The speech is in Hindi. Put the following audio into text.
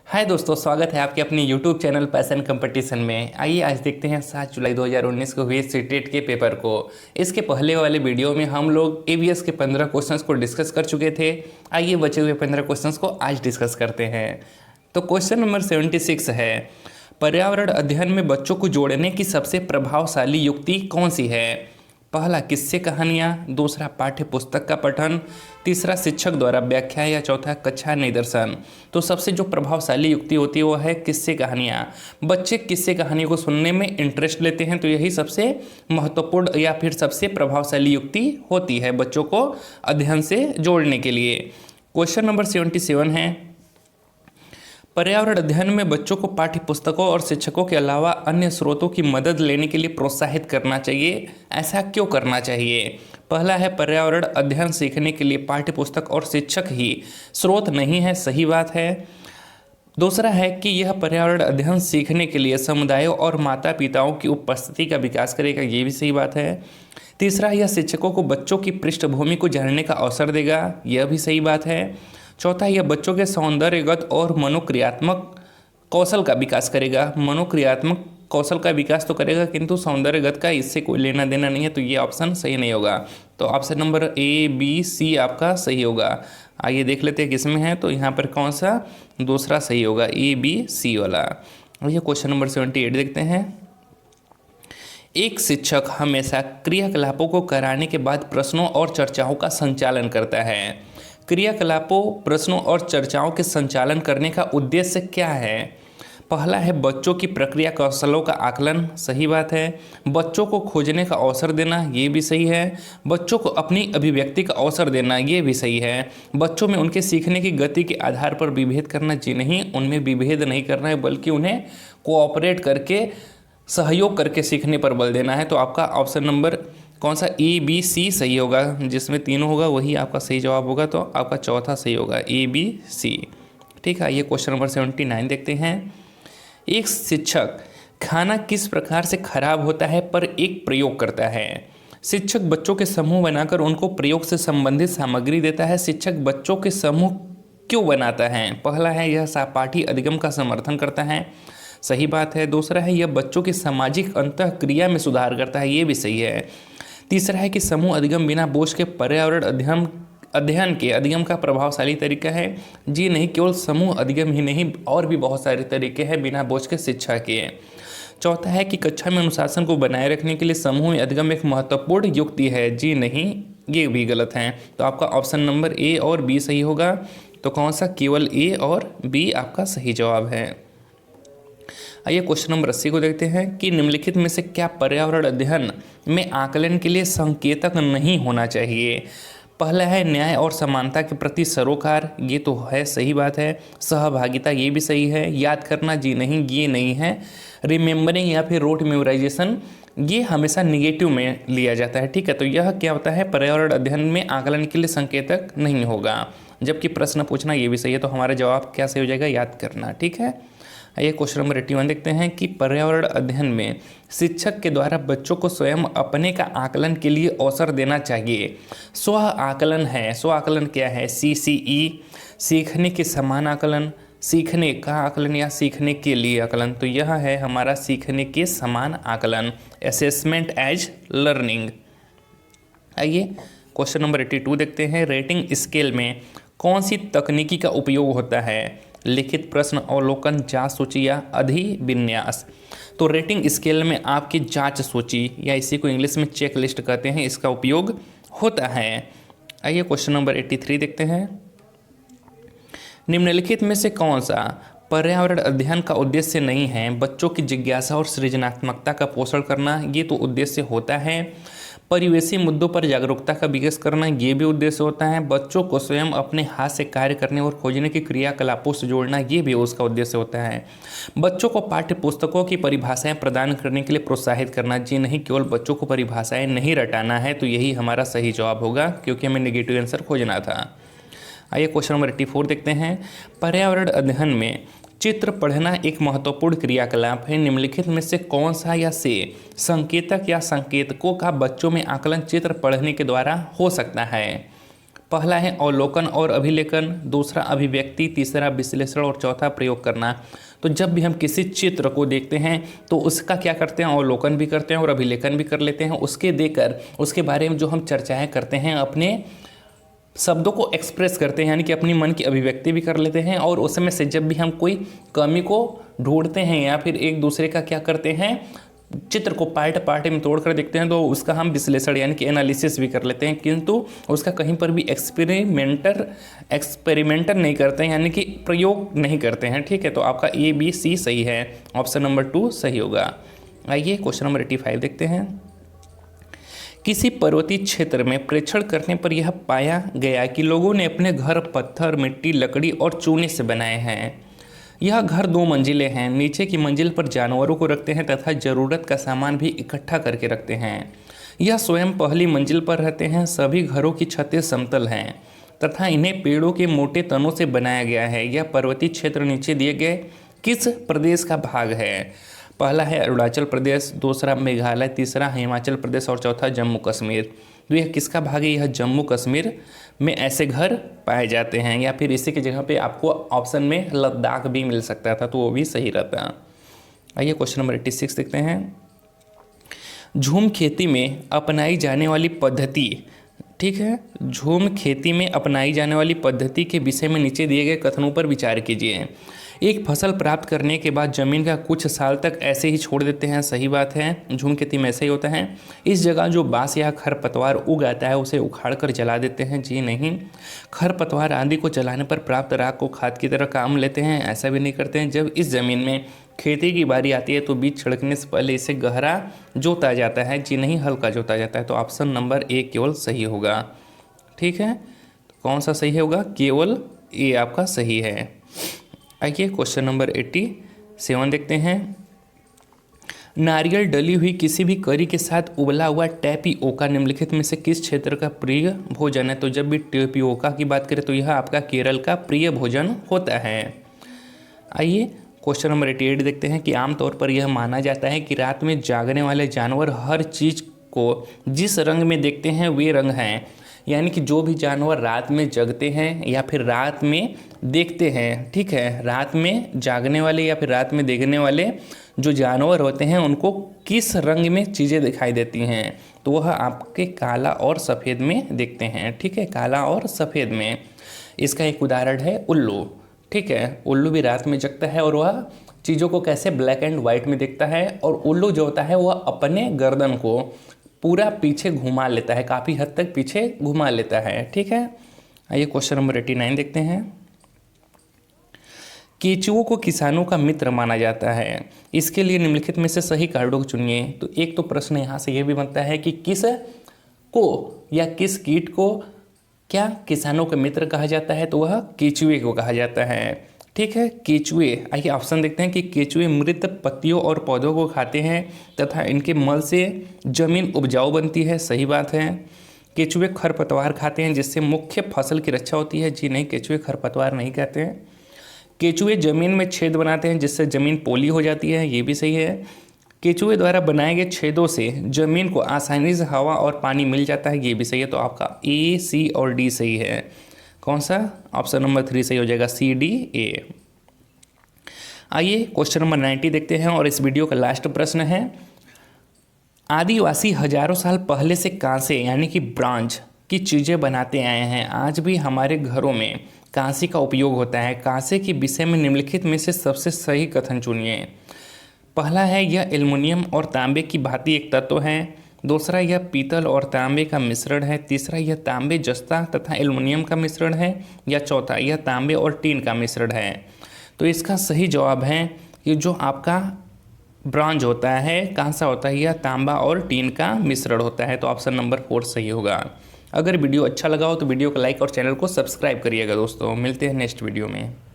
हाय दोस्तों, स्वागत है आपके अपने YouTube चैनल पैशन कंपटीशन में। आइए आज देखते हैं 7 जुलाई 2019 को हुए सीटेट के पेपर को। इसके पहले वाले वीडियो में हम लोग ABS के 15 क्वेश्चंस को डिस्कस कर चुके थे। आइए बचे हुए 15 क्वेश्चंस को आज डिस्कस करते हैं। तो क्वेश्चन नंबर 76 है, पर्यावरण अध्ययन में बच्चों को जोड़ने की सबसे प्रभावशाली युक्ति कौन सी है? पहला, किस्से कहानियाँ। दूसरा, पाठ्य पुस्तक का पठन। तीसरा, शिक्षक द्वारा व्याख्या। या चौथा, कक्षा निदर्शन। तो सबसे जो प्रभावशाली युक्ति होती है वो है किस्से कहानियाँ। बच्चे किस्से कहानियों को सुनने में इंटरेस्ट लेते हैं, तो यही सबसे महत्वपूर्ण या फिर सबसे प्रभावशाली युक्ति होती है बच्चों को अध्ययन से जोड़ने के लिए। क्वेश्चन नंबर 77 है, पर्यावरण अध्ययन में बच्चों को पाठ्य पुस्तकों और शिक्षकों के अलावा अन्य स्रोतों की मदद लेने के लिए प्रोत्साहित करना चाहिए। ऐसा क्यों करना चाहिए? पहला है, पर्यावरण अध्ययन सीखने के लिए पाठ्य पुस्तक और शिक्षक ही स्रोत नहीं है। सही बात है। दूसरा है कि यह पर्यावरण अध्ययन सीखने के लिए समुदायों और माता पिताओं की उपस्थिति का विकास करेगा। ये भी सही बात है। तीसरा, यह शिक्षकों को बच्चों की पृष्ठभूमि को जानने का अवसर देगा। यह भी सही बात है। चौथा, यह बच्चों के सौंदर्यगत और मनोक्रियात्मक कौशल का विकास करेगा। मनोक्रियात्मक कौशल का विकास तो करेगा, किंतु सौंदर्यगत का इससे कोई लेना देना नहीं है, तो ये ऑप्शन सही नहीं होगा। तो option number A, B, C आपका सही होगा। आइए देख लेते हैं किसमें है। तो यहाँ पर कौन सा दूसरा सही होगा, A, B, C वाला। ये क्वेश्चन नंबर 78 देखते हैं। एक शिक्षक हमेशा क्रियाकलापों को कराने के बाद प्रश्नों और चर्चाओं का संचालन करता है। क्रियाकलापों, प्रश्नों और चर्चाओं के संचालन करने का उद्देश्य क्या है? पहला है, बच्चों की प्रक्रिया कौशलों का आकलन। सही बात है। बच्चों को खोजने का अवसर देना। ये भी सही है। बच्चों को अपनी अभिव्यक्ति का अवसर देना। ये भी सही है। बच्चों में उनके सीखने की गति के आधार पर विभेद करना। जी नहीं, उनमें विभेद नहीं करना है, बल्कि उन्हें कोऑपरेट करके, सहयोग करके सीखने पर बल देना है। तो आपका ऑप्शन नंबर कौन सा A, B, C सही होगा। जिसमें तीनों होगा वही आपका सही जवाब होगा, तो आपका चौथा सही होगा A, B, C। ठीक है, ये क्वेश्चन नंबर 79 देखते हैं। एक शिक्षक खाना किस प्रकार से खराब होता है पर एक प्रयोग करता है। शिक्षक बच्चों के समूह बनाकर उनको प्रयोग से संबंधित सामग्री देता है। शिक्षक बच्चों के समूह क्यों बनाता है? पहला है, यह सहपाठी अधिगम का समर्थन करता है। सही बात है। दूसरा है, यह बच्चों की सामाजिक अंतःक्रिया में सुधार करता है। ये भी सही है। तीसरा है कि समूह अधिगम बिना बोझ के पर्यावरण अध्ययन के अधिगम का प्रभावशाली तरीका है। जी नहीं, केवल समूह अधिगम ही नहीं, और भी बहुत सारे तरीके हैं बिना बोझ के शिक्षा के। चौथा है कि कक्षा में अनुशासन को बनाए रखने के लिए समूह में अधिगम एक महत्वपूर्ण युक्ति है। जी नहीं, ये भी गलत है। तो आपका ऑप्शन नंबर A और B सही होगा। तो कौन सा? केवल A और B आपका सही जवाब है। आइए क्वेश्चन नंबर 80 को देखते हैं कि निम्नलिखित में से क्या पर्यावरण अध्ययन में आकलन के लिए संकेतक नहीं होना चाहिए? पहला है, न्याय और समानता के प्रति सरोकार। ये तो है, सही बात है। सहभागिता, ये भी सही है। याद करना, जी नहीं, ये नहीं है। रिमेंबरिंग या फिर रोट मेमोराइजेशन, ये हमेशा निगेटिव में लिया जाता है। ठीक है, तो यह क्या होता है, पर्यावरण अध्ययन में आकलन के लिए संकेतक नहीं होगा। जबकि प्रश्न पूछना, ये भी सही है। तो हमारा जवाब क्या सही हो जाएगा? याद करना। ठीक है। आइए क्वेश्चन नंबर 81 देखते हैं कि पर्यावरण अध्ययन में शिक्षक के द्वारा बच्चों को स्वयं अपने का आकलन के लिए अवसर देना चाहिए। स्व आकलन है। स्व आकलन क्या है? CCE, सीखने के समान आकलन, सीखने का आकलन या सीखने के लिए आकलन। तो यह है हमारा सीखने के समान आकलन, असेसमेंट एज लर्निंग। आइए क्वेश्चन नंबर 82 देखते हैं। रेटिंग स्केल में कौन सी तकनीकी का उपयोग होता है? लिखित प्रश्न, अवलोकन, जांच सूची या अधिविन्यास। तो रेटिंग स्केल में आपकी जांच सूची या इसी को इंग्लिश में चेक लिस्ट कहते हैं, इसका उपयोग होता है। आइए क्वेश्चन नंबर 83 देखते हैं। निम्नलिखित में से कौन सा पर्यावरण अध्ययन का उद्देश्य नहीं है? बच्चों की जिज्ञासा और सृजनात्मकता का पोषण करना, ये तो उद्देश्य होता है। परिवेशी मुद्दों पर जागरूकता का विकास करना, ये भी उद्देश्य होता है। बच्चों को स्वयं अपने हाथ से कार्य करने और खोजने की क्रियाकलापों से जोड़ना, ये भी उसका उद्देश्य होता है। बच्चों को पाठ्य पुस्तकों की परिभाषाएं प्रदान करने के लिए प्रोत्साहित करना, जी नहीं, केवल बच्चों को परिभाषाएं नहीं रटाना है। तो यही हमारा सही जवाब होगा, क्योंकि हमें नेगेटिव आंसर खोजना था। आइए क्वेश्चन नंबर 84 देखते हैं। पर्यावरण अध्ययन में चित्र पढ़ना एक महत्वपूर्ण क्रियाकलाप है। निम्नलिखित में से कौन सा या से संकेतक या संकेतकों का बच्चों में आकलन चित्र पढ़ने के द्वारा हो सकता है? पहला है अवलोकन और अभिलेखन, दूसरा अभिव्यक्ति, तीसरा विश्लेषण और चौथा प्रयोग करना। तो जब भी हम किसी चित्र को देखते हैं तो उसका क्या करते हैं, अवलोकन भी करते हैं और अभिलेखन भी कर लेते हैं। उसके देकर उसके बारे में जो हम चर्चाएं करते हैं, अपने शब्दों को एक्सप्रेस करते हैं, यानी कि अपनी मन की अभिव्यक्ति भी कर लेते हैं। और उसमें से जब भी हम कोई कमी को ढूंढते हैं या फिर एक दूसरे का क्या करते हैं, चित्र को पार्ट में तोड़ कर देखते हैं, तो उसका हम विश्लेषण यानी कि एनालिसिस भी कर लेते हैं, किंतु उसका कहीं पर भी एक्सपेरिमेंटर नहीं करते हैं, यानी कि प्रयोग नहीं करते हैं। ठीक है, तो आपका ए बी सी सही है, ऑप्शन नंबर 2 सही होगा। आइए क्वेश्चन नंबर 85 देखते हैं। किसी पर्वतीय क्षेत्र में प्रेक्षण करने पर यह पाया गया कि लोगों ने अपने घर पत्थर, मिट्टी, लकड़ी और चूने से बनाए हैं। यह घर 2 मंजिलें हैं। नीचे की मंजिल पर जानवरों को रखते हैं तथा ज़रूरत का सामान भी इकट्ठा करके रखते हैं। यह स्वयं पहली मंजिल पर रहते हैं। सभी घरों की छतें समतल हैं तथा इन्हें पेड़ों के मोटे तनों से बनाया गया है। यह पर्वतीय क्षेत्र नीचे दिए गए किस प्रदेश का भाग है? पहला है अरुणाचल प्रदेश, दूसरा मेघालय, तीसरा हिमाचल प्रदेश और चौथा जम्मू कश्मीर। तो यह किसका भाग है? यह जम्मू कश्मीर में ऐसे घर पाए जाते हैं, या फिर इसी की जगह पे आपको ऑप्शन में लद्दाख भी मिल सकता था, तो वो भी सही रहता। आइए क्वेश्चन नंबर 86 देखते हैं। झूम खेती में अपनाई जाने वाली पद्धति, ठीक है, झूम खेती में अपनाई जाने वाली पद्धति के विषय में नीचे दिए गए कथनों पर विचार कीजिए। एक फसल प्राप्त करने के बाद जमीन का कुछ साल तक ऐसे ही छोड़ देते हैं, सही बात है, झूम खेती में ऐसे ही होता है। इस जगह जो बांस या खरपतवार उग आता है उसे उखाड़ कर जला देते हैं, जी नहीं। खरपतवार आदि को जलाने पर प्राप्त राख को खाद की तरह काम लेते हैं, ऐसा भी नहीं करते हैं। जब इस जमीन में खेती की बारी आती है तो बीज छिड़कने से पहले इसे गहरा जोता जाता है, जी नहीं, हल्का जोता जाता है। तो ऑप्शन नंबर ए केवल सही होगा। ठीक है, तो कौन सा सही होगा? केवल ए आपका सही है। आइए क्वेश्चन नंबर 87 देखते हैं। नारियल डली हुई किसी भी करी के साथ उबला हुआ टैपियोका निम्नलिखित में से किस क्षेत्र का प्रिय भोजन है? तो जब भी टैपियोका की बात करें तो यह आपका केरल का प्रिय भोजन होता है। आइए क्वेश्चन नंबर 88 देखते हैं कि आमतौर पर यह माना जाता है कि रात में जागने वाले जानवर हर चीज़ को जिस रंग में देखते हैं वे रंग हैं, यानी कि जो भी जानवर रात में जगते हैं या फिर रात में देखते हैं, ठीक है, रात में जागने वाले या फिर रात में देखने वाले जो जानवर होते हैं उनको किस रंग में चीज़ें दिखाई देती हैं? तो वह आपके काला और सफ़ेद में देखते हैं। ठीक है, काला और सफ़ेद में। इसका एक उदाहरण है उल्लू। ठीक है, उल्लू भी रात में जगता है और वह चीज़ों को कैसे ब्लैक एंड वाइट में देखता है। और उल्लू जो होता है वह अपने गर्दन को पूरा पीछे घुमा लेता है, काफ़ी हद तक पीछे घुमा लेता है। ठीक है, आइए क्वेश्चन नंबर 89 देखते हैं। केंचुओं को किसानों का मित्र माना जाता है, इसके लिए निम्नलिखित में से सही कार्डों को चुनिए। तो एक तो प्रश्न यहाँ से यह भी बनता है कि किस को या किस कीट को क्या किसानों का मित्र कहा जाता है? तो वह केंचुए को कहा जाता है। ठीक है, केंचुए। आइए ऑप्शन देखते हैं कि केंचुए मृत पत्तियों और पौधों को खाते हैं तथा इनके मल से जमीन उपजाऊ बनती है, सही बात है। केंचुए खरपतवार खाते हैं जिससे मुख्य फसल की रक्षा होती है, जी नहीं, केंचुए खरपतवार नहीं खाते हैं। केंचुए जमीन में छेद बनाते हैं जिससे जमीन पोली हो जाती है, ये भी सही है। केंचुए द्वारा बनाए गए छेदों से जमीन को आसानी से हवा और पानी मिल जाता है, ये भी सही है। तो आपका ए, सी और डी सही है। कौन सा? ऑप्शन नंबर 3 सही हो जाएगा, सी, डी, ए। आइए क्वेश्चन नंबर 90 देखते हैं और इस वीडियो का लास्ट प्रश्न है। आदिवासी हजारों साल पहले से कांसे यानी कि ब्रॉन्ज की चीज़ें बनाते आए हैं। आज भी हमारे घरों में कांसे का उपयोग होता है। कांसे के विषय में निम्नलिखित में से सबसे सही कथन चुनिए। पहला है यह एल्युमिनियम और तांबे की भांति एक तत्व है। दूसरा यह पीतल और तांबे का मिश्रण है। तीसरा यह तांबे जस्ता तथा एल्युमिनियम का मिश्रण है। या चौथा यह तांबे और टीन का मिश्रण है। तो इसका सही जवाब है कि जो आपका ब्रॉन्ज होता है, कांसा होता है, यह तांबा और टीन का मिश्रण होता है। तो ऑप्शन नंबर 4 सही होगा। अगर वीडियो अच्छा लगा हो तो वीडियो को लाइक और चैनल को सब्सक्राइब करिएगा दोस्तों। मिलते हैं नेक्स्ट वीडियो में।